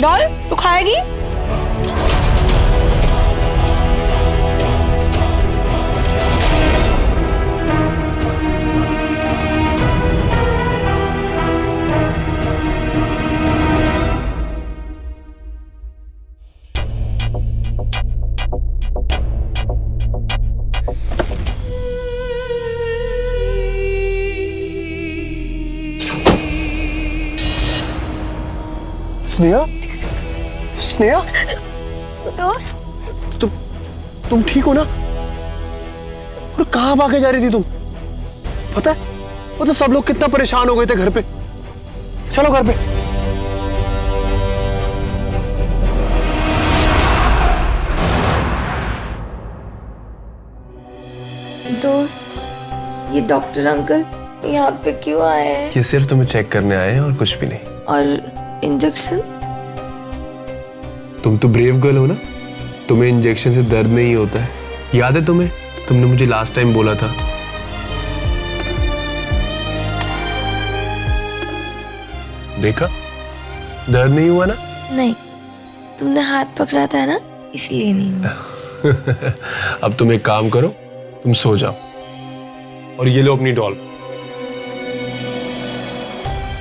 Doll तू खाएगी? स्नेहा, स्नेहा, दोस्त तुम ठीक हो ना? और कहाँ भागे जा रही थी तुम? पता है वो तो सब लोग कितना परेशान हो गए थे घर पे। चलो घर पे। दोस्त ये डॉक्टर अंकल यहाँ पे क्यों आए हैं? ये सिर्फ तुम्हें चेक करने आए हैं और कुछ भी नहीं। और इंजेक्शन? तुम तो ब्रेव गर्ल हो ना, तुम्हें इंजेक्शन से दर्द नहीं होता है। याद है तुम्हें, तुमने मुझे लास्ट टाइम बोला था। देखा, दर्द नहीं हुआ ना? नहीं, तुमने हाथ पकड़ा था ना, इसलिए नहीं हुआ। अब तुम एक काम करो, तुम सो जाओ और ये लो अपनी डॉल,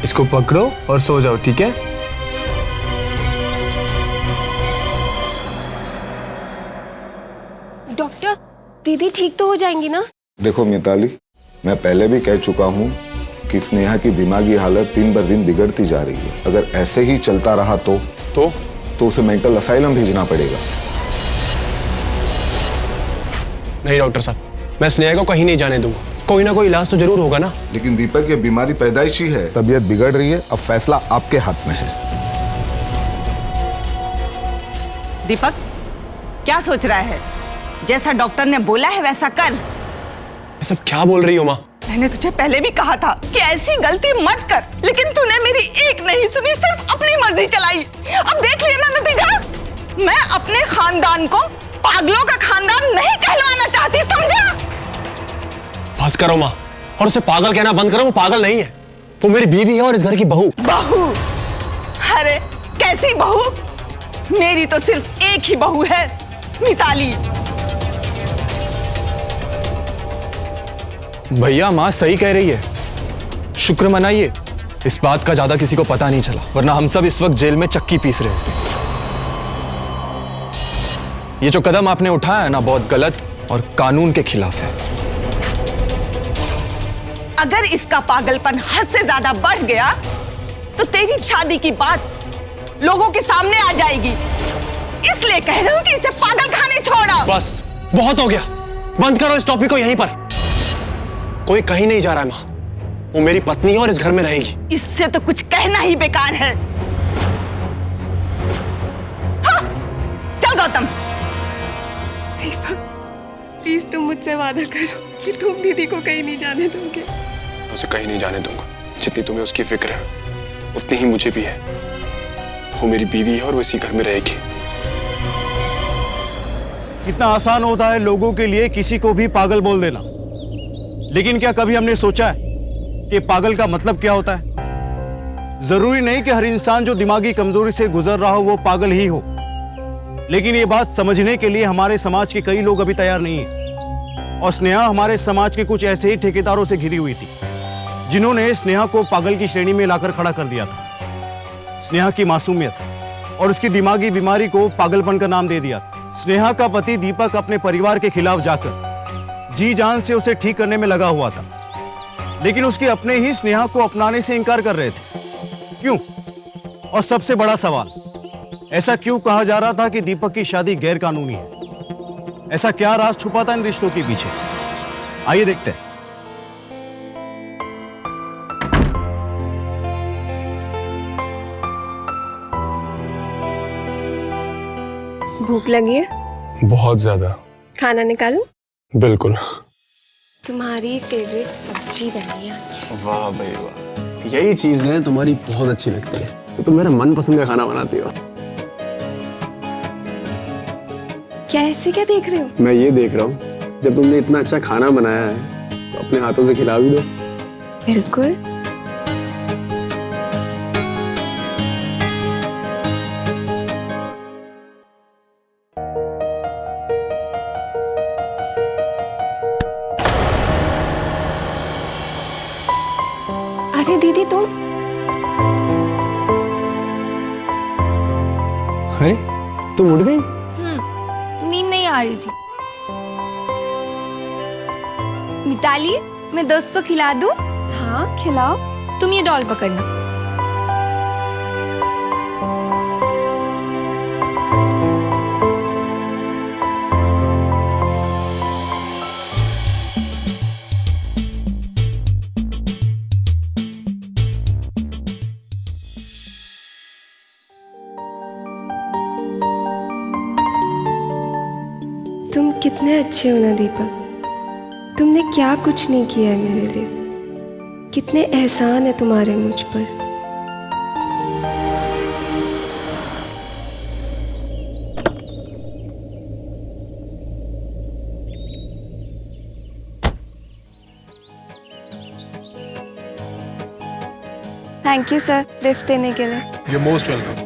इसको पकड़ो और सो जाओ, ठीक है? डॉक्टर, दीदी ठीक तो हो जाएंगी ना? देखो मिताली, मैं पहले भी कह चुका हूँ कि स्नेहा की दिमागी हालत दिन बर दिन बिगड़ती जा रही है। अगर ऐसे ही चलता रहा तो उसे मेंटल असाइलम भेजना पड़ेगा। नहीं डॉक्टर साहब, मैं स्नेहा को कहीं नहीं जाने दूंगा। कोई ना कोई इलाज तो जरूर होगा ना। लेकिन दीपक, ये बीमारी पैदाइशी है, तबीयत बिगड़ रही है, अब फैसला आपके हाथ में है। दीपक, क्या सोच रहा है? जैसा डॉक्टर ने बोला है वैसा कर। ये सब क्या बोल रही हो माँ? मैंने तुझे पहले भी कहा था कि ऐसी गलती मत कर, लेकिन तूने मेरी एक नहीं सुनी, सिर्फ अपनी मर्जी चलाई। अब देख लिया ना नतीजा। मैं अपने खानदान को पागलों का खानदान नहीं कहलवाना चाहती, समझा? बस करो माँ, और उसे पागल कहना बंद करो। वो पागल नहीं है, वो मेरी बीवी है और इस घर की बहू। बहू? अरे कैसी बहू? मेरी तो सिर्फ एक ही बहू है, मिताली। भैया, माँ सही कह रही है। शुक्र मनाइए, इस बात का ज्यादा किसी को पता नहीं चला, वरना हम सब इस वक्त जेल में चक्की पीस रहे होते। ये जो कदम आपने उठाया है ना, बहुत गलत और कानून के खिलाफ है। अगर इसका पागलपन हद से ज्यादा बढ़ गया तो तेरी शादी की बात लोगों के सामने आ जाएगी। इसलिए कह रही हूं कि इसे पागल खाने छोड़ा। बस बहुत हो गया, बंद करो इस टॉपिक को यहीं पर। कोई कहीं नहीं जा रहा है माँ, वो मेरी पत्नी है और इस घर में रहेगी। इससे तो कुछ कहना ही बेकार है। हाँ, चल गौतम। दीपक, प्लीज तुम मुझसे वादा करो कि तुम दीदी को कहीं नहीं जाने दोगे। उसे कहीं नहीं जाने दूंगा। जितनी तुम्हें उसकी फिक्र है उतनी ही मुझे भी है। वो मेरी बीवी है और वो इसी घर में रहेगी। कितना आसान होता है लोगों के लिए किसी को भी पागल बोल देना, लेकिन क्या कभी हमने सोचा है कि पागल का मतलब क्या होता है? जरूरी नहीं कि हर इंसान जो दिमागी कमजोरी से गुजर रहा हो वो पागल ही हो, लेकिन ये बात समझने के लिए हमारे समाज के कई लोग अभी तैयार नहीं है। और स्नेहा हमारे समाज के कुछ ऐसे ही ठेकेदारों से घिरी हुई थी जिन्होंने स्नेहा को पागल की श्रेणी में लाकर खड़ा कर दिया था। स्नेहा की मासूमियत और उसकी दिमागी बीमारी को पागलपन का नाम दे दिया। स्नेहा का पति दीपक अपने परिवार के खिलाफ जाकर जी जान से उसे ठीक करने में लगा हुआ था, लेकिन उसके अपने ही स्नेहा को अपनाने से इनकार कर रहे थे। क्यों? और सबसे बड़ा सवाल, ऐसा क्यों कहा जा रहा था कि दीपक की शादी गैर कानूनी है? ऐसा क्या राज छुपा था इन रिश्तों के पीछे? आइए देखते हैं। भूख लगी है? बहुत ज्यादा। खाना निकालूं? बिल्कुल। तुम्हारी फेवरेट सब्जी बनी है आज। वाह भाई वाह, यही चीज है तुम्हारी बहुत अच्छी लगती है। तो तुम मेरा मनपसंद का खाना बनाती हो। क्या ऐसे क्या देख रहे हो? मैं ये देख रहा हूँ, जब तुमने इतना अच्छा खाना बनाया है तो अपने हाथों से खिला भी दो। बिल्कुल। अरे दीदी तुम अरे तुम उठ गई? नींद नहीं आ रही थी। मिताली, मैं दोस्त को खिला दूं? हाँ खिलाओ। तुम ये डॉल पकड़ना। तुम कितने अच्छे हो ना दीपक। तुमने क्या कुछ नहीं किया है मेरे लिए। कितने एहसान है तुम्हारे मुझ पर। थैंक यू सर लिफ्ट देने के लिए। You're most welcome.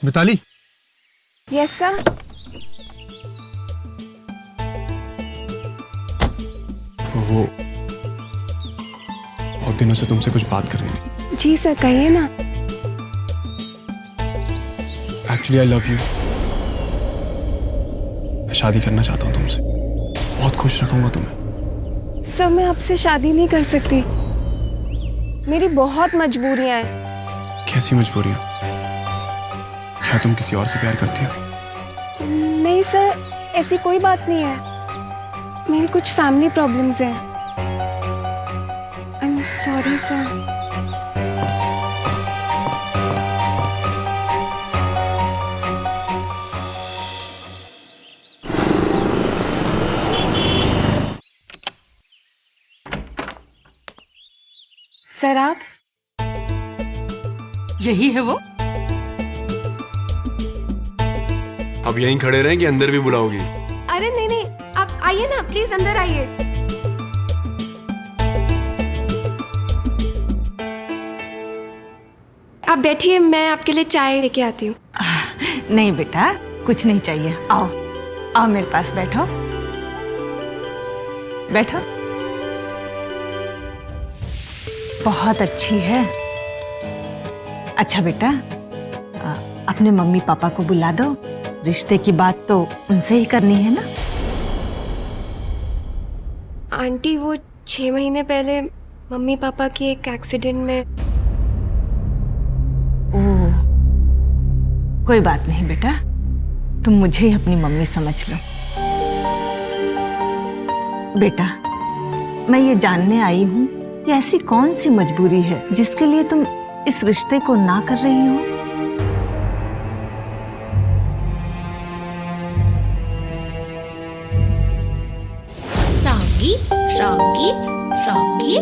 Mitali, yes sir. वो बहुत दिनों से तुमसे कुछ बात करनी थी। जी सर कहिए ना। Actually I love you. मैं शादी करना चाहता हूँ तुमसे। बहुत खुश रखूंगा तुम्हें। सर मैं आपसे शादी नहीं कर सकती। मेरी बहुत मजबूरियां हैं। कैसी मजबूरियां? क्या तुम किसी और से प्यार करती हो? नहीं सर ऐसी कोई बात नहीं है। मेरी कुछ फैमिली प्रॉब्लम्स हैं। I am sorry sir. Sir आप यही है वो। अब यहीं खड़े रहें कि अंदर भी बुलाओगी? अरे नहीं नहीं आप आइए ना प्लीज अंदर आइए। आप बैठिए मैं आपके लिए चाय लेके आती हूँ। नहीं बेटा कुछ नहीं चाहिए। आओ आओ मेरे पास बैठो बैठो। बहुत अच्छी है। अच्छा बेटा अपने मम्मी पापा को बुला दो। रिश्ते की बात तो उनसे ही करनी है ना। आंटी वो 6 महीने पहले मम्मी पापा की एक एक्सीडेंट में। ओह कोई बात नहीं बेटा तुम मुझे ही अपनी मम्मी समझ लो। बेटा मैं ये जानने आई हूँ कि ऐसी कौन सी मजबूरी है जिसके लिए तुम इस रिश्ते को ना कर रही हो। Froggy froggy froggy.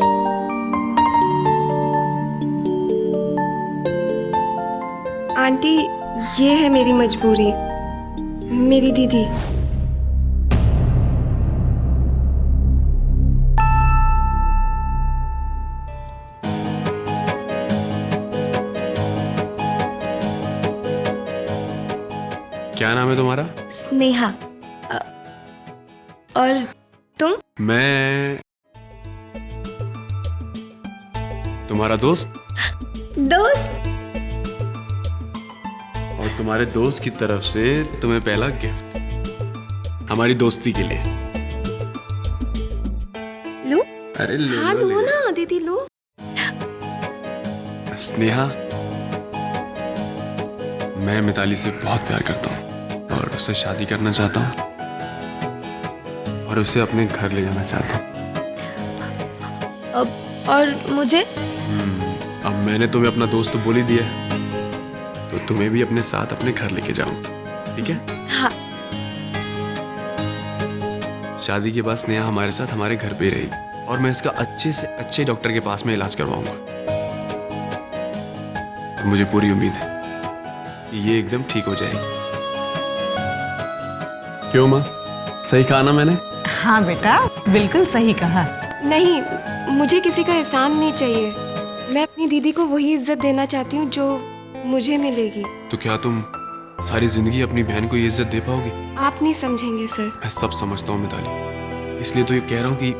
आंटी ये है मेरी मजबूरी। मेरी दीदी। क्या नाम है तुम्हारा? स्नेहा। और तुम? मैं तुम्हारा दोस्त। दोस्त? और तुम्हारे दोस्त की तरफ से तुम्हें पहला गिफ्ट हमारी दोस्ती के लिए। लो। अरे लो हाँ लो ना दीदी लो। स्नेहा मैं मिताली से बहुत प्यार करता हूँ और उससे शादी करना चाहता हूँ और उसे अपने घर ले जाना चाहता हूँ। और मुझे? अब मैंने तुम्हें अपना दोस्त तो बोल ही दिया तो तुम्हें भी अपने साथ अपने घर लेके जाऊं, ठीक है? हाँ। शादी के बाद स्नेहा हमारे साथ हमारे घर पे ही रहेगी और मैं इसका अच्छे से अच्छे डॉक्टर के पास में इलाज करवाऊंगा। और मुझे पूरी उम्मीद है कि ये एकदम ठीक हो जाएगी। क्यों माँ, सही कहा ना मैंने? हाँ बेटा बिल्कुल सही कहा। नहीं मुझे किसी का एहसान नहीं चाहिए। मैं अपनी दीदी को वही इज्जत देना चाहती हूँ जो मुझे मिलेगी। तो क्या तुम सारी जिंदगी अपनी बहन को ये इज्जत दे पाओगी? आप नहीं समझेंगे सर। मैं सब समझता हूँ मिताली, इसलिए तो ये कह रहा हूं कि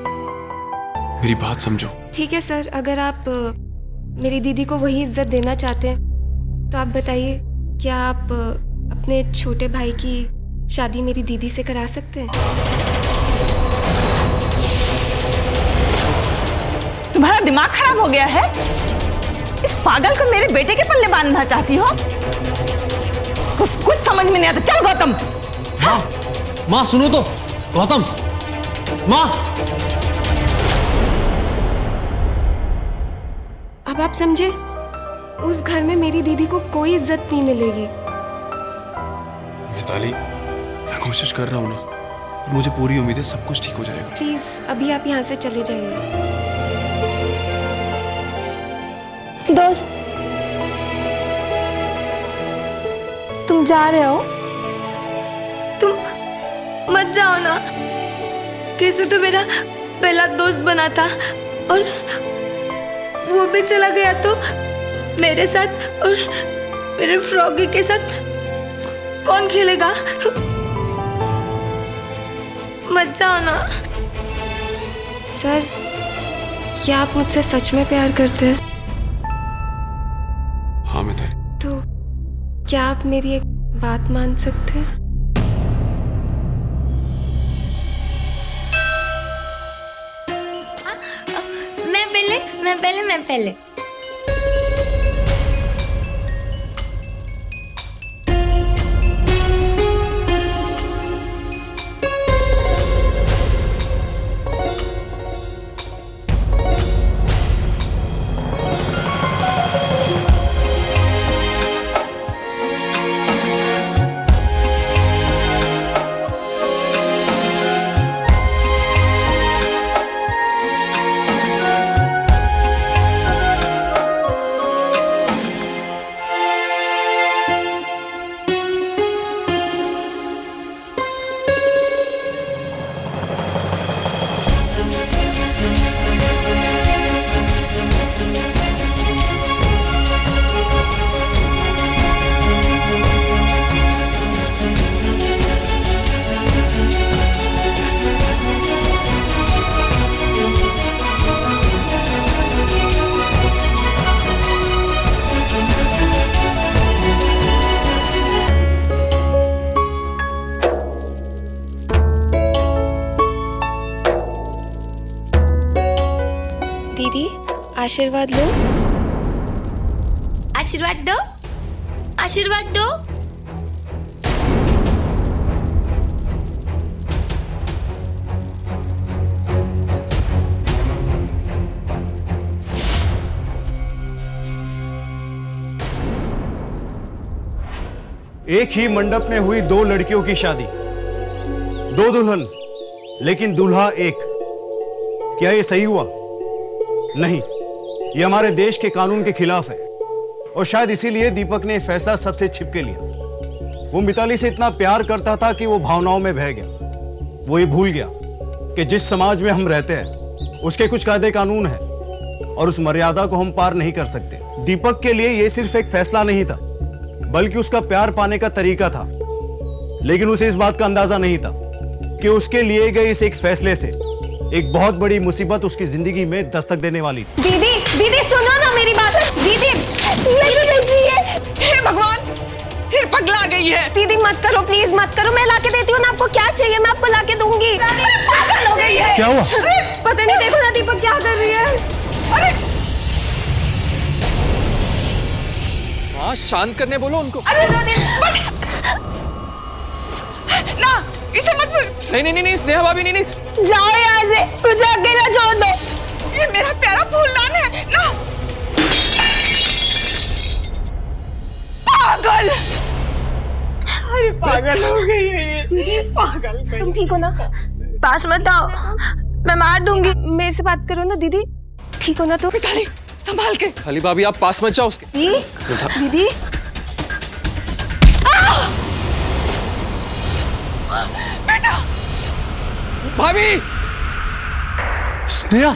मेरी बात समझो। ठीक है सर, अगर आप मेरी दीदी को वही इज्जत देना चाहते हैं तो आप बताइए, क्या आप अपने छोटे भाई की शादी मेरी दीदी से करा सकते हैं? तुम्हारा दिमाग खराब हो गया है? इस पागल को मेरे बेटे के पल्ले बांधना चाहती हो? कुछ समझ में नहीं आता। चल गौतम। माँ सुनो तो, गौतम, माँ। अब आप समझे, उस घर में मेरी दीदी को कोई इज्जत नहीं मिलेगी। मिताली, मैं कोशिश कर रहा हूं ना, और मुझे पूरी उम्मीद है सब कुछ ठीक हो जाएगा। प्लीज अभी आप यहाँ से चले जाइए। दोस्त, तुम जा रहे हो? तुम मत जाओ ना। कैसे तो मेरा पहला दोस्त बना था और वो भी चला गया तो मेरे साथ और मेरे फ्रॉगी के साथ कौन खेलेगा? मत जाओ ना। सर, क्या आप मुझसे सच में प्यार करते हैं? हाँ मिताली। तो क्या आप मेरी एक बात मान सकते हैं? मैं पहले दीदी, आशीर्वाद लो। आशीर्वाद दो, आशीर्वाद दो। एक ही मंडप में हुई दो लड़कियों की शादी, दो दुल्हन, लेकिन दूल्हा एक। क्या ये सही हुआ? नहीं, ये हमारे देश के कानून के खिलाफ है और शायद इसीलिए दीपक ने फैसला सबसे छिपके लिया। वो मिताली से इतना प्यार करता था कि वो भावनाओं में बह गया। वो ये भूल गया कि जिस समाज में हम रहते हैं उसके कुछ कायदे कानून हैं और उस मर्यादा को हम पार नहीं कर सकते। दीपक के लिए ये सिर्फ एक फैसला नहीं था, बल्कि उसका प्यार पाने का तरीका था। लेकिन उसे इस बात का अंदाजा नहीं था कि उसके लिए गए इस एक फैसले से एक बहुत बड़ी मुसीबत उसकी जिंदगी में दस्तक देने वाली थी। दीदी, दीदी सुनो ना मेरी बात। दीदी, हे भगवान, फिर पगला गई है। दीदी मत करो, प्लीज मत करो। मैं लाके देती हूँ ना, आपको क्या चाहिए मैं आपको लाके दूंगी। पागल हो गई है। क्या हुआ? पता नहीं, देखो ना दीपक क्या कर रही है। अरे हाँ, शांत करने बोलो उनको। अरे ना, इसे मत। नहीं, स्नेहा भाभी, नहीं। जाओ यहाँ से, मुझे अकेला छोड़ दो। ये मेरा प्यारा फूलदान है ना। पागल, अरे पागल हो गई है ये। पागल। तुम ठीक हो ना? पास मत आओ, मैं मार दूंगी। मेरे से बात करो ना दीदी। ठीक हो ना तुम? मिताली, संभाल के। खाली भाभी, आप पास मत जाओ उसके। दीदी, बेटा, भाभी, स्नेहा,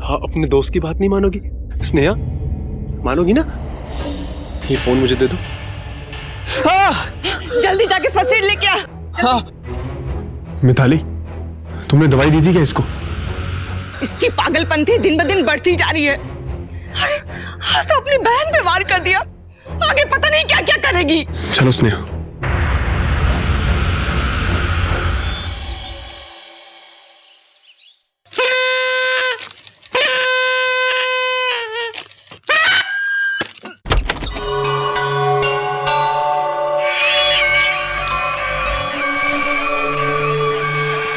हाँ, अपने दोस्त की बात नहीं मानोगी? स्नेहा, मानोगी ना? ये फोन मुझे दे दो। जल्दी जाके फर्स्ट एड लेके आ। हाँ, मिताली, तुमने दवाई दी थी क्या इसको? इसकी पागलपंती दिन ब दिन बढ़ती जा रही है। अरे आज तो अपनी बहन पे वार कर दिया, आगे पता नहीं क्या क्या करेगी। चलो स्नेहा।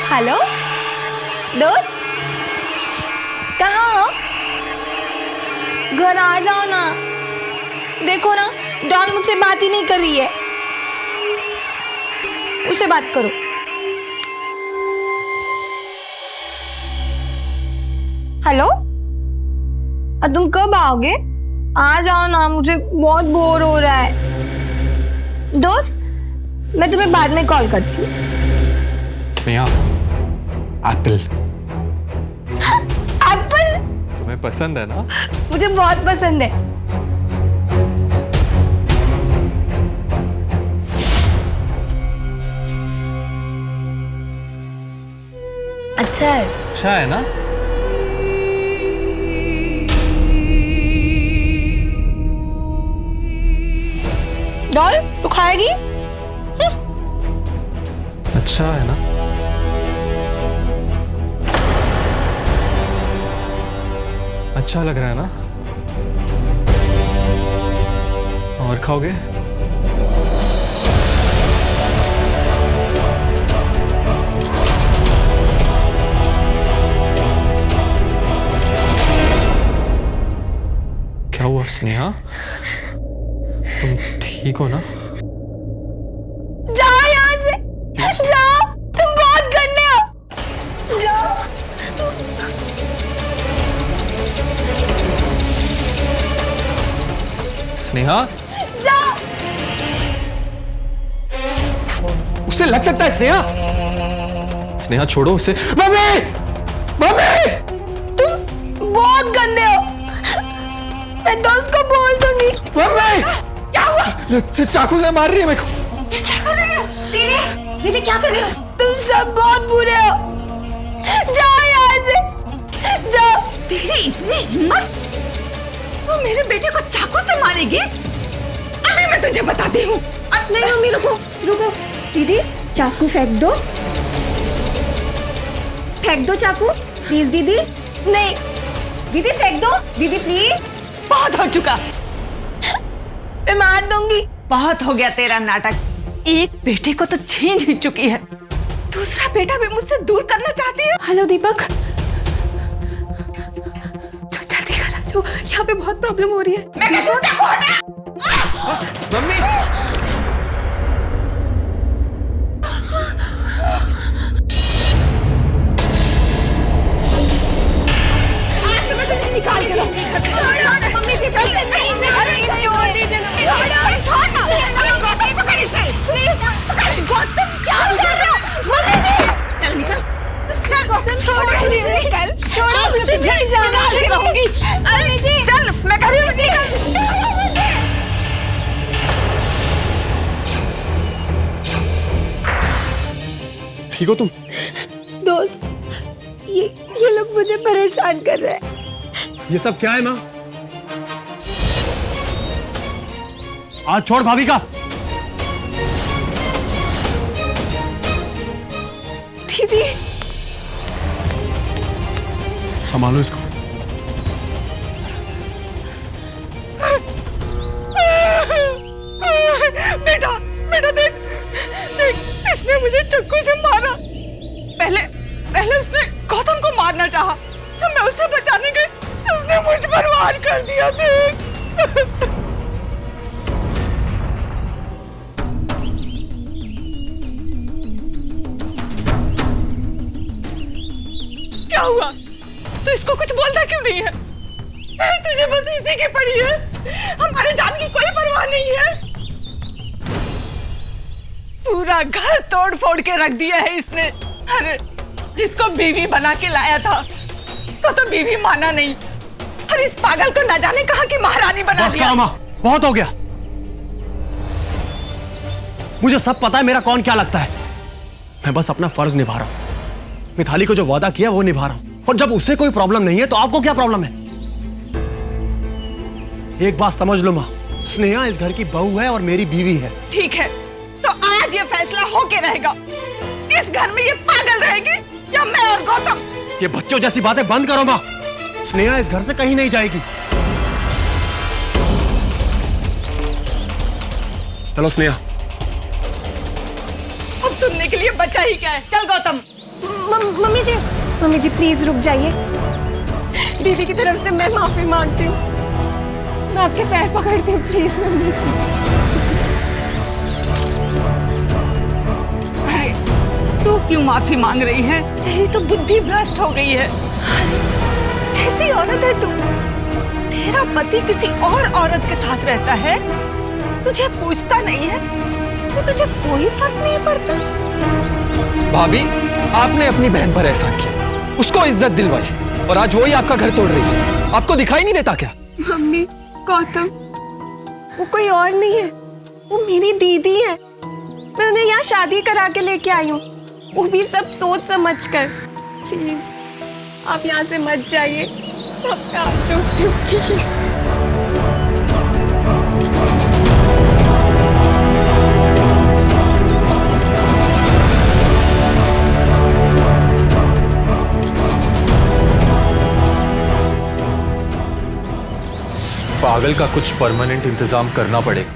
हेलो दोस्त, कहाँ हो? घर आ जाओ ना। देखो ना, डॉन मुझसे बात ही नहीं कर रही है। उससे बात करो। हेलो, तुम कब आओगे? आ जाओ ना, मुझे बहुत बोर हो रहा है। दोस्त, मैं तुम्हें बाद में कॉल करती हूँ। स्नेहा, एप्पल। एप्पल? तुम्हें पसंद है ना? मुझे बहुत पसंद है। अच्छा है। अच्छा है ना? डॉल, तू खाएगी? अच्छा है ना? अच्छा लग रहा है ना? और खाओगे? क्या हुआ स्नेहा? तुम ठीक हो ना? जाओ यहाँ से, जाओ, तुम बहुत गंदे हो। जाओ। स्नेहा, जाओ। उसे लग सकता है स्नेहा। स्नेहा छोड़ो उसे। Mummy, mummy! तुम बहुत गंदे हो। मैं दोस्त को बोल दूंगी। मम्मी! क्या हुआ? चाकू से मार रही है मेरे को। क्या कर रही हो? दीदी, दीदी क्या कर रही हो? तुम सब बहुत बुरे हो। जाओ यहाँ से, जाओ। तेरी इतनी हिम्मत, तू मेरे बेटे को चाकू से मारेगी? अभी मैं तुझे बताती हूँ। नहीं मम्मी, रुको रुको। दीदी, चाकू फेंक दो। फेंक दो चाकू, प्लीज दीदी। नहीं, दीदी फेंक दो, दीदी प्लीज। बहुत हो चुका, मैं मार दूंगी। बहुत हो गया तेरा नाटक। एक बेटे को तो छीन ही चुकी है, दूसरा बेटा भी मुझसे दूर करना चाहती है। हेलो दीपक, तो जल्दी करा जो, यहाँ पे बहुत प्रॉब्लम हो रही है। मैं कहती हूँ चाकू हटा। मम्मी! आज मैं तुझे निकाल के लाऊंगी। मम्मी जी छोड़ दे, नहीं छोड़ दीजिए, छोड़ ना। गौतम पकड़ इसे। पकड़ गौतम, क्या कर रहे हो? मम्मी जी, चल निकल, चल गौतम, छोड़ दीजिए, निकल, छोड़ो मुझे, नहीं जाना रहूंगी। अरे जी, चल मैं कर रही हूँ, निकल। ठीक हो तुम? दोस्त, ये लोग मुझे परेशान कर रहे हैं। ये सब क्या है माँ? आज छोड़ भाभी का। दीदी, संभालो इसको। बेटा, बेटा देख, देख, इसने मुझे चाकू से मारा। पहले उसने गौतम को मारना चाहा, जब मैं उसे बचाने गई तो उसने मुझ पर वार कर दिया। देख। क्या हुआ? तू इसको कुछ बोलता क्यों नहीं है? तुझे बस इसी की पड़ी है, हमारे जान की कोई परवाह नहीं है। पूरा घर तोड़ फोड़ के रख दिया है इसने। अरे जिसको बीवी बना के लाया था तो बीवी माना नहीं, और इस पागल को न जाने कहा कि महारानी बना दिया। माँ, बहुत हो गया। मुझे सब पता है मेरा कौन क्या लगता है। मैं बस अपना फर्ज निभा रहा हूं। मिताली को जो वादा किया वो निभा रहा हूं। और जब उसे कोई प्रॉब्लम नहीं है तो आपको क्या प्रॉब्लम है? एक बात समझ लो माँ, स्नेहा इस घर की बहू है और मेरी बीवी है। ठीक है, तो आज ये फैसला होके रहेगा। इस घर में ये पागल रहेगी या मैं और गौतम? ये बच्चों जैसी बातें बंद करो माँ। स्नेहा इस घर से कहीं नहीं जाएगी। चलो स्नेहा। अब सुनने के लिए बचा ही क्या है। चल गौतम। मम्मी जी प्लीज रुक जाइए। दीदी की तरफ से मैं माफी मांगती हूँ। मैं आपके पैर पकड़ती हूँ, प्लीज मम्मी जी। अरे तू क्यों माफी मांग रही है? तेरी तो बुद्धि भ्रष्ट हो गई है। अरे ऐसी औरत है तू। तेरा पति किसी और औरत के साथ रहता है, तुझे पूछता नहीं है, तो तुझे कोई फर्क नहीं पड़ता। भाभी, आपने अपनी बहन पर एहसान किया, उसको इज्जत दिलवाई, और आज वही आपका घर तोड़ रही है। आपको दिखाई नहीं देता क्या? मम्मी, गौतम वो कोई और नहीं है, वो मेरी दीदी है। मैं उन्हें यहाँ शादी करा के लेके आई हूँ, वो भी सब सोच समझ कर। प्लीज आप यहाँ से मत जाइए। आपका हाथ जोड़ती हूँ, प्लीज। पागल का कुछ परमानेंट इंतजाम करना पड़ेगा।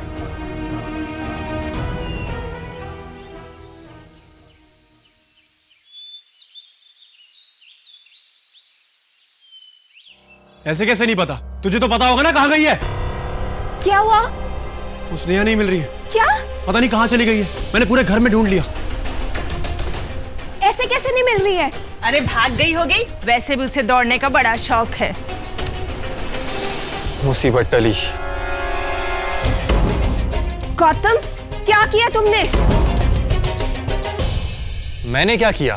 ऐसे कैसे नहीं पता? तुझे तो पता होगा ना कहाँ गई है। क्या हुआ? वो स्नेहा नहीं मिल रही है। क्या? पता नहीं कहाँ चली गई है। मैंने पूरे घर में ढूंढ लिया। ऐसे कैसे नहीं मिल रही है? अरे भाग गई होगी, वैसे भी उसे दौड़ने का बड़ा शौक है। मुसीबत टली। गौतम, क्या किया तुमने? मैंने क्या किया?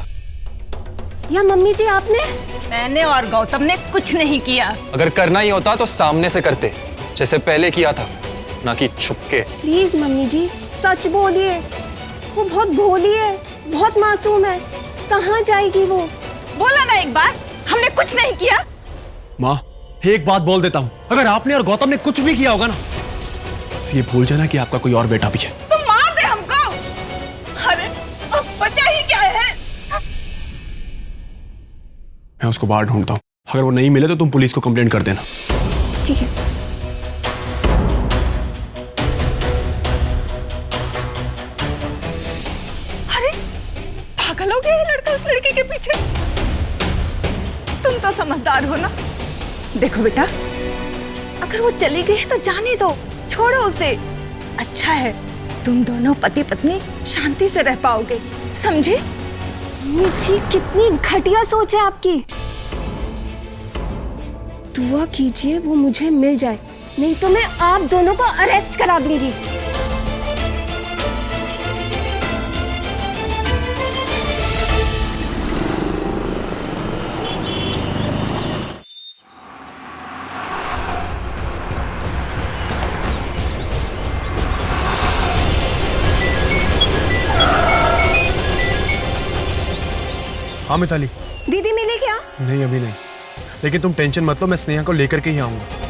या मम्मी जी आपने? मैंने और गौतम ने कुछ नहीं किया। अगर करना ही होता तो सामने से करते, जैसे पहले किया था, ना कि छुपके। प्लीज मम्मी जी सच बोलिए। वो बहुत भोली है, बहुत मासूम है। कहाँ जाएगी वो? बोला ना एक बार, हमने कुछ नहीं किया। माँ, एक बात बोल देता हूँ, अगर आपने और गौतम ने कुछ भी किया होगा ना, तो ये भूल जाना कि आपका कोई और बेटा भी है। तुम मार दे हमको। अरे अब बचा ही क्या है? मैं उसको बाहर ढूंढता हूँ। अगर वो नहीं मिले तो तुम पुलिस को कंप्लेंट कर देना। ठीक है। अरे पागल हो गया ये लड़का उस लड़की के पीछे। तुम तो समझदार हो ना। देखो बेटा, अगर वो चली गई है तो जाने दो, छोड़ो उसे। अच्छा है, तुम दोनों पति पत्नी शांति से रह पाओगे, समझे? मिर्ची, कितनी घटिया सोच है आपकी। दुआ कीजिए वो मुझे मिल जाए, नहीं तो मैं आप दोनों को अरेस्ट करा दूंगी। हाँ मिताली। दीदी मिली क्या? नहीं, अभी नहीं, लेकिन तुम टेंशन मत लो, मैं स्नेहा को लेकर के ही आऊंगा।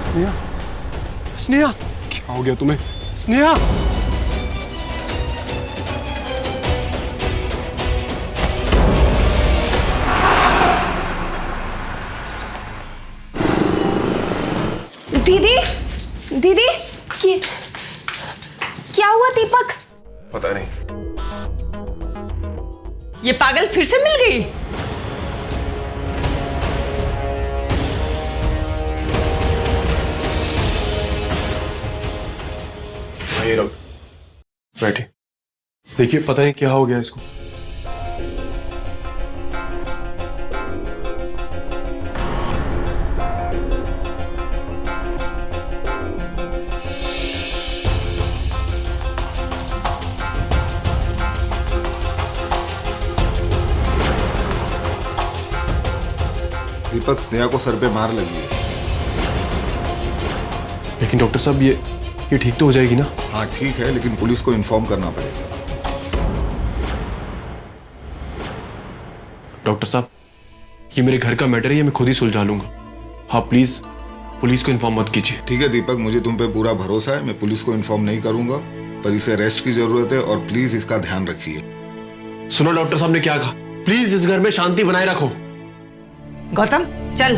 स्नेहा, स्नेहा, क्या हो गया तुम्हें? स्नेहा, दीदी, दीदी, क्या हुआ दीपक? पता नहीं। ये पागल फिर से मिल गई। ये लोग बैठे। देखिए पता नहीं क्या हो गया इसको। दीपक, स्नेहा को सर पे मार लगी है। लेकिन डॉक्टर साहब ये ठीक तो हो जाएगी ना? हाँ ठीक है, लेकिन पुलिस को इन्फॉर्म करना पड़ेगा। डॉक्टर साहब, ये मेरे घर का मैटर है, ये मैं खुद ही सुलझा लूंगा। हाँ प्लीज पुलिस को इन्फॉर्म मत कीजिए। ठीक है दीपक, मुझे तुम पे पूरा भरोसा है। मैं पुलिस को इन्फॉर्म नहीं करूंगा, पर इसे रेस्ट की जरूरत है और प्लीज इसका ध्यान रखिए। सुनो डॉक्टर साहब ने क्या कहा, प्लीज इस घर में शांति बनाए रखो। गौतम चल।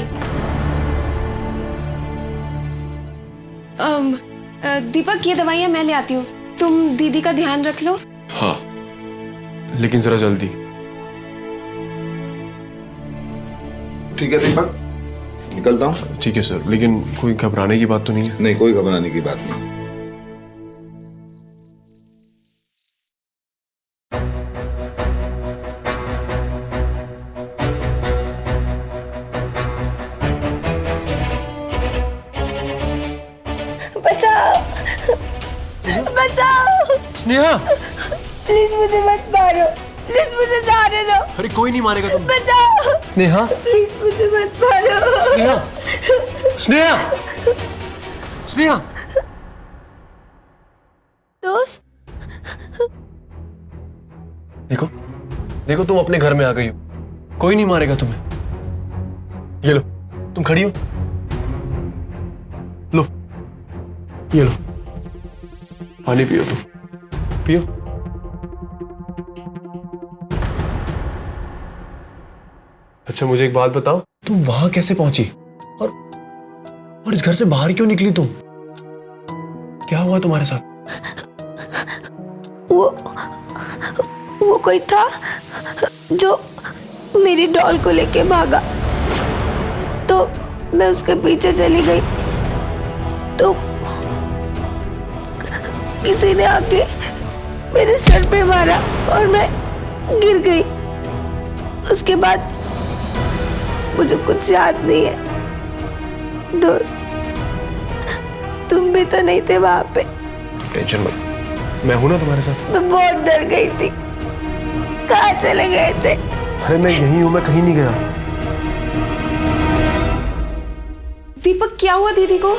दीपक, ये दवाइयाँ मैं ले आती हूँ, तुम दीदी का ध्यान रख लो। हाँ लेकिन जरा जल्दी। ठीक है दीपक, निकलता हूँ। ठीक है सर, लेकिन कोई घबराने की बात तो नहीं है? नहीं, कोई घबराने की बात नहीं। बचाओ, बचाओ, स्नेहा, प्लीज मुझे मत मारो, प्लीज मुझे जाने दो। अरे कोई नहीं मारेगा तुम। बचाओ, स्नेहा, प्लीज मुझे मत मारो। स्नेहा, स्नेहा, स्नेहा। दोस्त, देखो देखो, तुम अपने घर में आ गई हो, कोई नहीं मारेगा तुम्हें। ये लो, तुम खड़ी हो, लो ये लो, पानी पियो, तुम पियो। अच्छा मुझे एक बात बताओ, तुम वहां कैसे पहुंची और इस घर से बाहर क्यों निकली तुम? क्या हुआ तुम्हारे साथ? वो कोई था जो मेरी डॉल को लेके भागा, तो मैं उसके पीछे चली गई, तो किसी ने आके मेरे सर पे मारा और मैं गिर गई। उसके बाद मुझे कुछ याद नहीं है। दोस्त, तुम भी तो नहीं थे वहां पे। टेंशन मत, मैं हूं ना तुम्हारे साथ। मैं बहुत डर गई थी। कहाँ चले गए थे? अरे मैं यहीं हूं, मैं कहीं नहीं गया। दीपक, क्या हुआ दीदी को?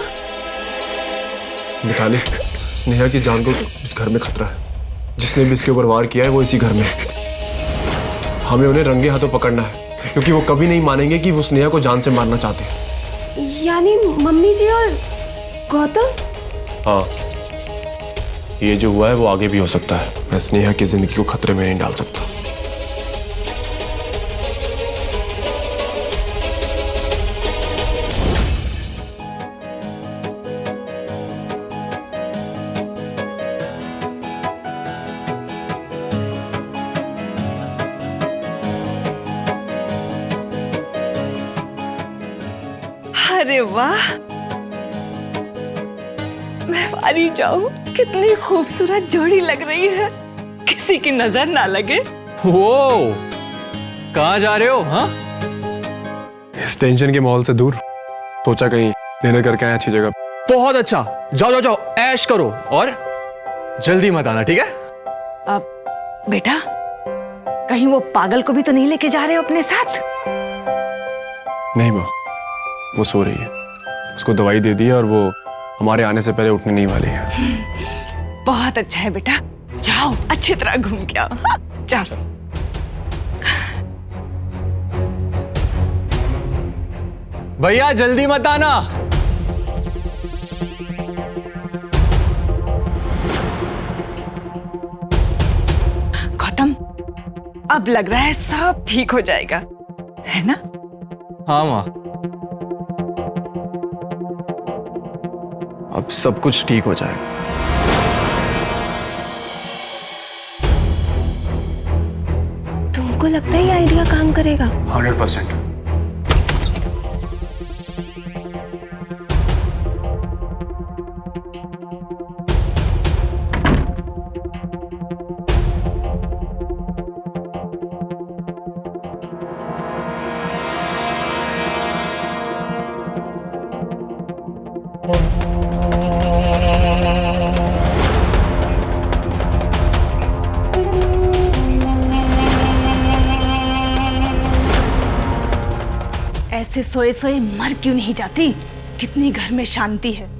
मिताली, स्नेहा की जान को इस घर में खतरा है। जिसने भी इसके ऊपर वार किया है वो इसी घर में है। हमें उन्हें रंगे हाथों पकड़ना है, क्योंकि वो कभी नहीं मानेंगे कि वो स्नेहा को जान से मारना चाहते हैं। यानी मम्मी जी और गौतम? हाँ, ये जो हुआ है वो आगे भी हो सकता है। मैं स्नेहा की जिंदगी को खतरे में नहीं डाल सकता। अरे वाह, मैं वारी जाऊं, कितनी खूबसूरत जोड़ी लग रही है, किसी की नजर ना लगे। वो कहाँ जा रहे हो? हाँ, इस टेंशन के माहौल से दूर सोचा कहीं डिनर करके आए अच्छी जगह। बहुत अच्छा, जाओ जाओ जाओ, ऐश करो और जल्दी मत आना, ठीक है? अब बेटा, कहीं वो पागल को भी तो नहीं लेके जा रहे हो अपने साथ? नहीं माँ, वो सो रही है, उसको दवाई दे दी है और वो हमारे आने से पहले उठने नहीं वाली है। बहुत अच्छा है बेटा, जाओ अच्छी तरह घूम के आओ। हाँ, जाओ। भैया जल्दी मत आना। गौतम, अब लग रहा है सब ठीक हो जाएगा, है ना? हाँ माँ, अब सब कुछ ठीक हो जाएगा। तुमको लगता है ये आइडिया काम करेगा? 100%। ऐसे सोए सोए मर क्यों नहीं जाती? कितनी घर में शांति है।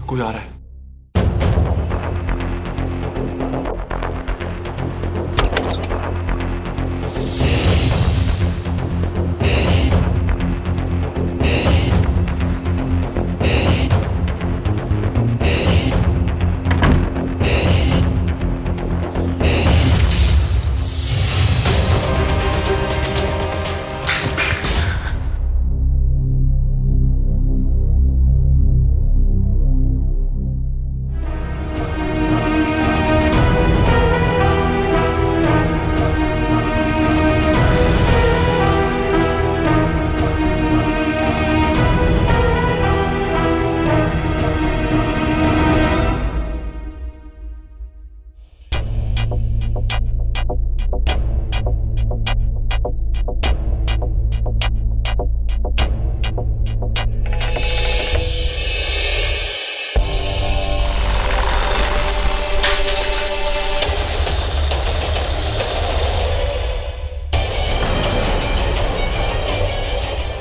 कोई आ रहा है।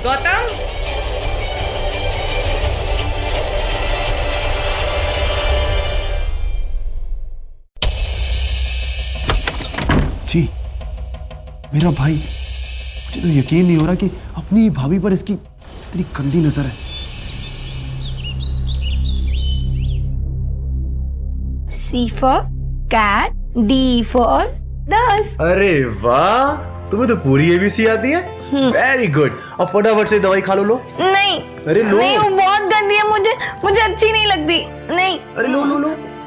गौतम, जी मेरा भाई, मुझे तो यकीन नहीं हो रहा कि अपनी भाभी पर इसकी इतनी गंदी नजर है। C for cat, D for dust. अरे वाह, तुम्हें तो पूरी एबीसी आती है। Very good. अब फटाफट से दवाई खा लो। नहीं, अरे लो। नहीं, वो बहुत गंदी है, मुझे अच्छी नहीं लगती। नहीं। अरे लो।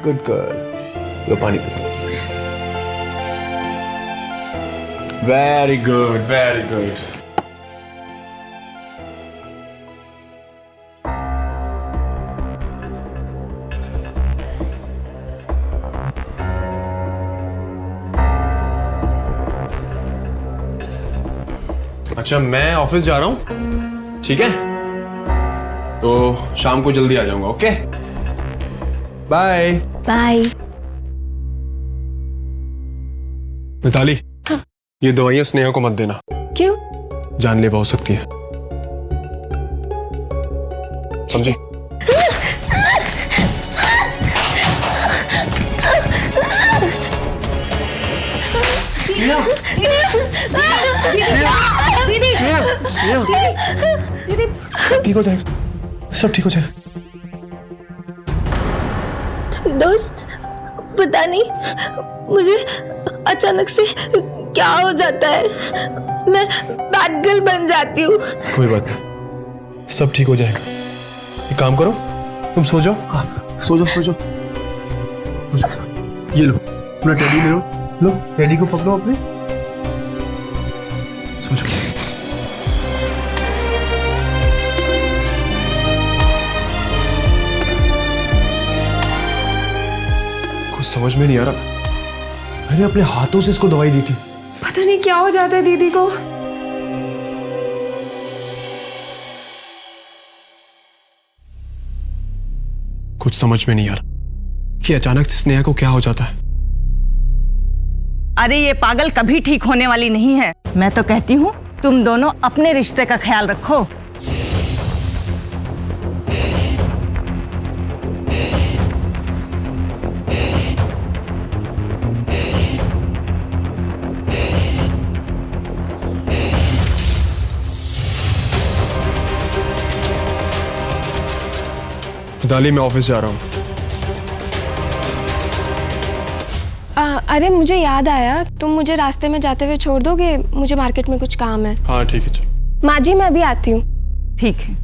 गुड गर्ल, लो पानी पी। Very good. अच्छा, मैं ऑफिस जा रहा हूँ, ठीक है? तो शाम को जल्दी आ जाऊंगा, ओके? बाय। बाय। मिताली, ये दवाइयां स्नेहा को मत देना। क्यों? जानलेवा हो सकती है, समझी? ठीक हो जाएगा, सब ठीक हो जाएगा। दोस्त, पता नहीं मुझे अचानक से क्या हो जाता है, मैं बैड गर्ल बन जाती हूँ। कोई बात नहीं, सब ठीक हो जाएगा। एक काम करो, तुम सो जाओ। हाँ, सो जाओ। ये लो अपना टेडी, लो टेडी को पकड़ो अपने, सो जाओ। कुछ समझ में नहीं आ रहा, मैंने अपने हाथों से इसको दवाई दी थी। पता नहीं क्या हो जाता है दीदी को। कुछ समझ में नहीं आ रहा कि अचानक से स्नेहा को क्या हो जाता है। अरे ये पागल कभी ठीक होने वाली नहीं है। मैं तो कहती हूँ तुम दोनों अपने रिश्ते का ख्याल रखो। मिताली, मैं ऑफिस जा रहा हूँ। अरे मुझे याद आया, तुम मुझे रास्ते में जाते हुए छोड़ दोगे? मुझे मार्केट में कुछ काम है। हाँ ठीक है, चलो। माँ जी, मैं अभी आती हूँ। ठीक है।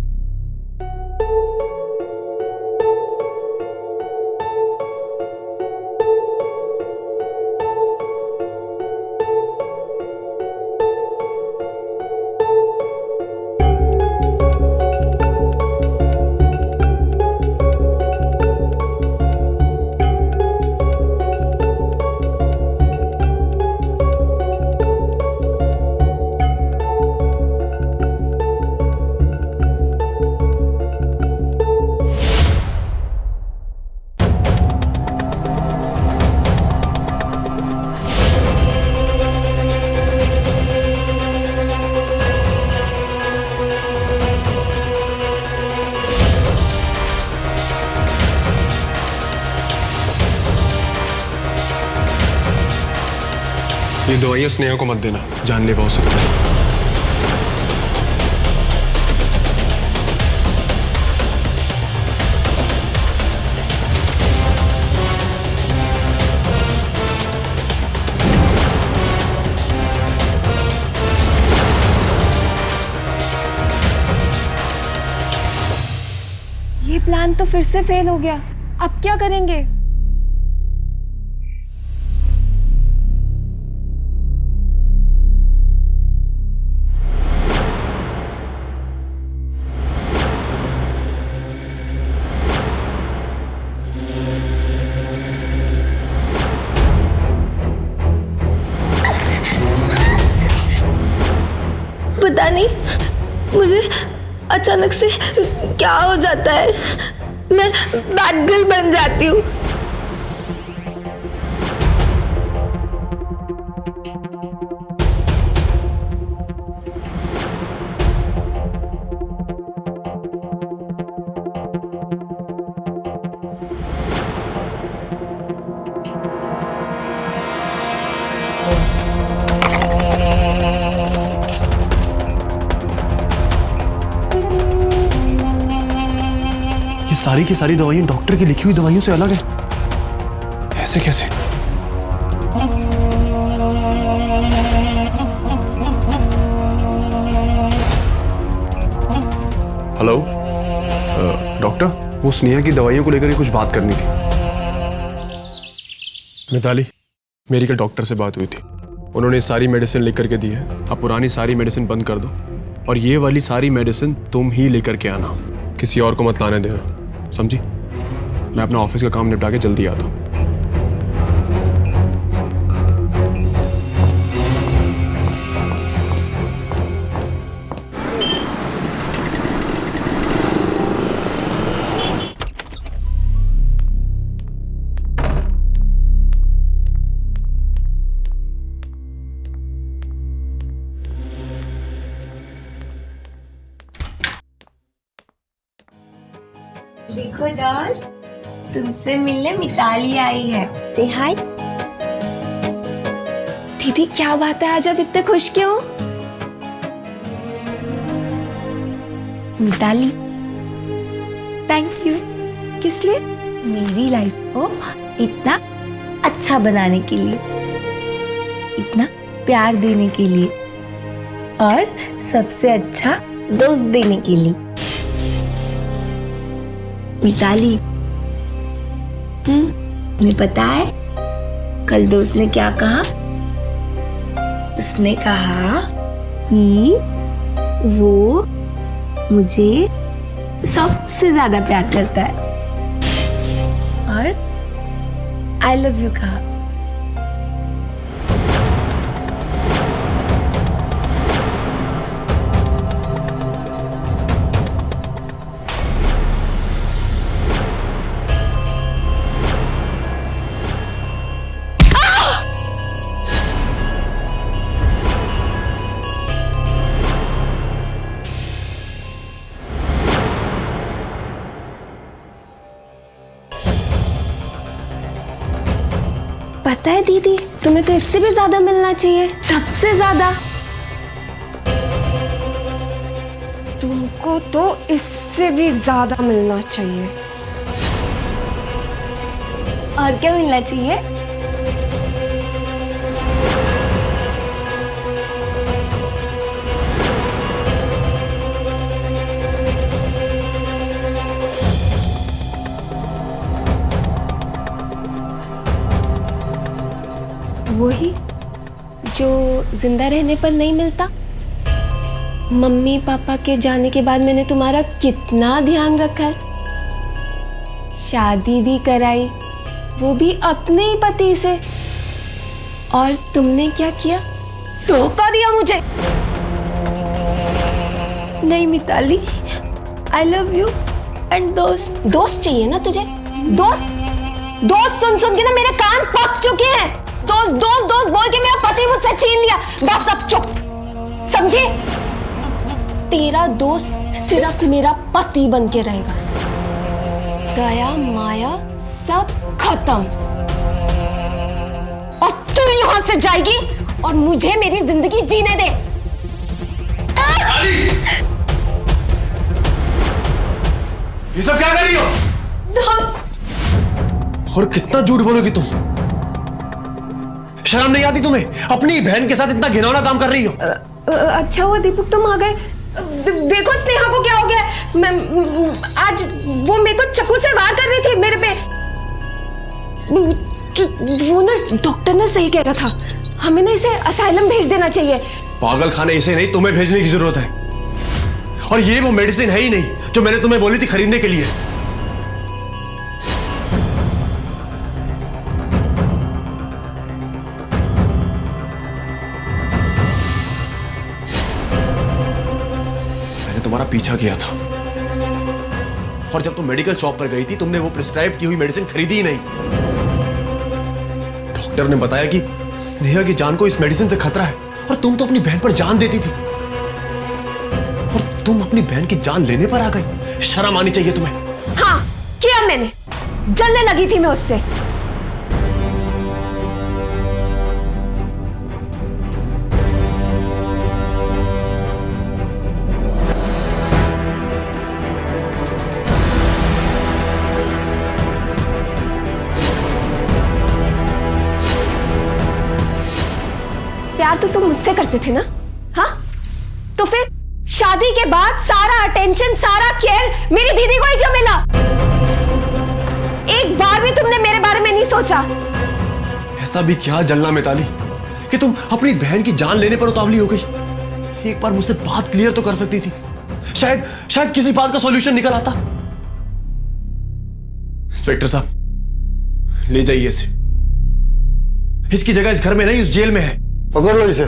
ये दवाइयाँ स्नेहा को मत देना, जानलेवा हो सकती है। ये प्लान तो फिर से फेल हो गया। अब क्या करेंगे? पता नहीं मुझे अचानक से क्या हो जाता है, मैं बैड गर्ल बन जाती हूँ। ये सारी की सारी दवाइयां डॉक्टर की लिखी हुई दवाइयों से अलग है। ऐसे कैसे? हेलो डॉक्टर, वो स्नेहा की दवाइयों को लेकर ही कुछ बात करनी थी। मिताली, मेरी कल डॉक्टर से बात हुई थी। उन्होंने सारी मेडिसिन लिख करके दी है। अब पुरानी सारी मेडिसिन बंद कर दो और ये वाली सारी मेडिसिन तुम ही लेकर के आना, किसी और को मत लाने देना, समझी? मैं अपना ऑफिस का काम निपटा के जल्दी आता हूँ। देखो दोस्त, तुमसे मिलने मिताली आई है। से हाय। दीदी क्या बात है, आज आप इतने खुश क्यों? Mitali, thank you. किस लिए? मेरी लाइफ को इतना अच्छा बनाने के लिए, इतना प्यार देने के लिए और सबसे अच्छा दोस्त देने के लिए। मिताली, तुम्हें पता है कल दोस्त ने क्या कहा? उसने कहा कि वो मुझे सबसे ज्यादा प्यार करता है और आई लव यू कहा। पता है दीदी, तुम्हें तो इससे भी ज्यादा मिलना चाहिए, सबसे ज्यादा। तुमको तो इससे भी ज्यादा मिलना चाहिए। और क्या मिलना चाहिए? वही जो जिंदा रहने पर नहीं मिलता। मम्मी पापा के जाने के बाद मैंने तुम्हारा कितना ध्यान रखा है, शादी भी कराई, वो भी अपने ही पति से। और तुमने क्या किया? धोखा दिया मुझे। नहीं Mitali, I love you and दोस्त। दोस्त चाहिए ना तुझे? दोस्त दोस्त सुन सुन के ना मेरे कान पक चुके हैं। दोस्त दोस्त दोस्त बोल के मेरा पति मुझसे छीन लिया। बस अब चुप, समझे? तेरा दोस्त सिर्फ मेरा पति बन के रहेगा। दया माया सब खत्म। और तू यहां से जाएगी और मुझे मेरी जिंदगी जीने दे। ये सब क्या कर रही हो? और कितना झूठ बोलोगी तुम? शर्म नहीं आती तुम्हें? अपनी बहन के साथ इतना घिनौना काम कर रही हो। अच्छा हुआ दीपक तुम आ गए। देखो स्नेहा को क्या हो गया। मैं आज वो मेरे को चाकू से वार कर रही थी मेरे पे। वो ना डॉक्टर ने सही कह रहा था, हमें ना इसे असाइलम भेज देना चाहिए। पागल खाने इसे नहीं, तुम्हें भेजने की जरूरत है। और ये वो मेडिसिन है ही नहीं जो मैंने तुम्हें बोली थी खरीदने के लिए। मैंने तुम्हारा पीछा किया था और जब तुम मेडिकल शॉप पर गई थी तुमने वो प्रिस्क्राइब की हुई मेडिसिन खरीदी ही नहीं। डॉक्टर ने बताया कि स्नेहा की जान को इस मेडिसिन से खतरा है और तुम तो अपनी बहन पर जान देती थी और तुम अपनी बहन की जान लेने पर आ गई। शर्म आनी चाहिए तुम्हें। हाँ किया मैंने, जलने लगी थी मैं उससे। प्यार तो तुम मुझसे करते थे ना? हाँ तो फिर शादी के बाद सारा अटेंशन सारा केयर मेरी दीदी को ही क्यों मिला? एक बार भी तुमने मेरे बारे में नहीं सोचा। ऐसा भी क्या जलना मिताली कि तुम अपनी बहन की जान लेने पर उतावली हो गई। एक बार मुझसे बात क्लियर तो कर सकती थी, शायद किसी बात का सॉल्यूशन निकल आता। इंस्पेक्टर साहब ले जाइए इसे। इसकी जगह इस घर में नहीं उस जेल में है। पकड़ लो इसे।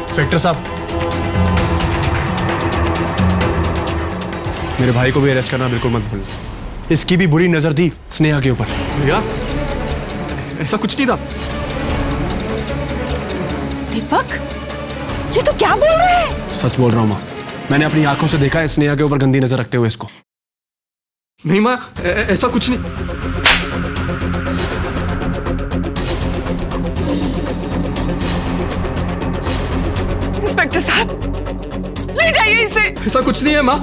इंस्पेक्टर साहब मेरे भाई को भी अरेस्ट करना बिल्कुल मत भूलना। इसकी भी बुरी नजर थी स्नेहा के ऊपर। भैया ऐसा कुछ नहीं था। दीपक ये तो क्या बोल रहे हैं? सच बोल रहा हूं मां, मैंने अपनी आंखों से देखा है स्नेहा के ऊपर गंदी नजर रखते हुए इसको। नहीं माँ ऐसा कुछ नहीं। इंस्पेक्टर साहब ले जाइए इसे। ऐसा कुछ नहीं है माँ।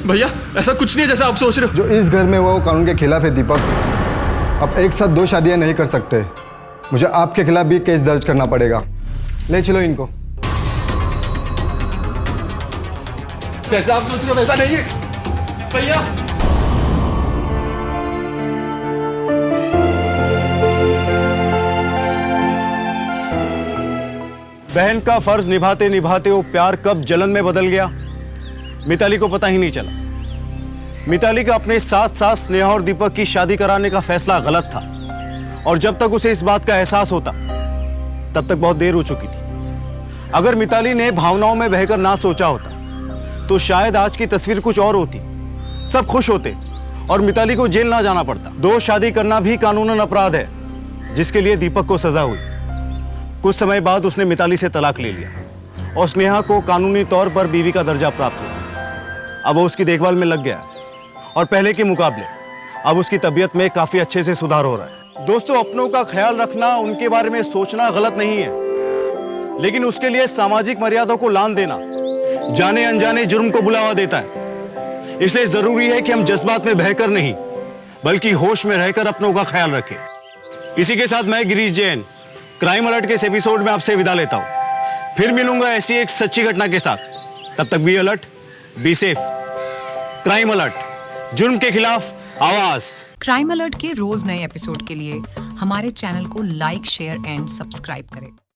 भैया ऐसा कुछ नहीं है जैसा आप सोच रहे हो। जो इस घर में हुआ वो कानून के खिलाफ है दीपक। आप एक साथ 2 शादियां नहीं कर सकते। मुझे आपके खिलाफ भी केस दर्ज करना पड़ेगा। ले चलो इनको। जैसा आप सोच रहे हो वैसा नहीं है भैया। बहन का फर्ज निभाते निभाते वो प्यार कब जलन में बदल गया मिताली को पता ही नहीं चला। मिताली का अपने साथ साथ स्नेहा और दीपक की शादी कराने का फैसला गलत था और जब तक उसे इस बात का एहसास होता तब तक बहुत देर हो चुकी थी। अगर मिताली ने भावनाओं में बहकर ना सोचा होता तो शायद आज की तस्वीर कुछ और होती, सब खुश होते और मिताली को जेल ना जाना पड़ता। 2 शादी करना भी कानूनन अपराध है जिसके लिए दीपक को सजा हुई। कुछ समय बाद उसने मिताली से तलाक ले लिया और स्नेहा को कानूनी तौर पर बीवी का दर्जा प्राप्त हुआ। अब वो उसकी देखभाल में लग गया और पहले के मुकाबले अब उसकी तबीयत में काफी अच्छे से सुधार हो रहा है। दोस्तों अपनों का ख्याल रखना, उनके बारे में सोचना गलत नहीं है, लेकिन उसके लिए सामाजिक मर्यादा को लांघ देना जाने अनजाने जुर्म को बुलावा देता है। इसलिए जरूरी है कि हम जज्बात में बहकर नहीं बल्कि होश में रहकर अपनों का ख्याल रखें। इसी के साथ मैं गिरीश जैन क्राइम अलर्ट के इस एपिसोड में आपसे विदा लेता हूं। फिर मिलूंगा ऐसी एक सच्ची घटना के साथ। तब तक be alert, be safe. Crime alert, जुर्म के खिलाफ आवाज। क्राइम अलर्ट के रोज नए एपिसोड के लिए हमारे चैनल को लाइक, शेयर एंड सब्सक्राइब करें।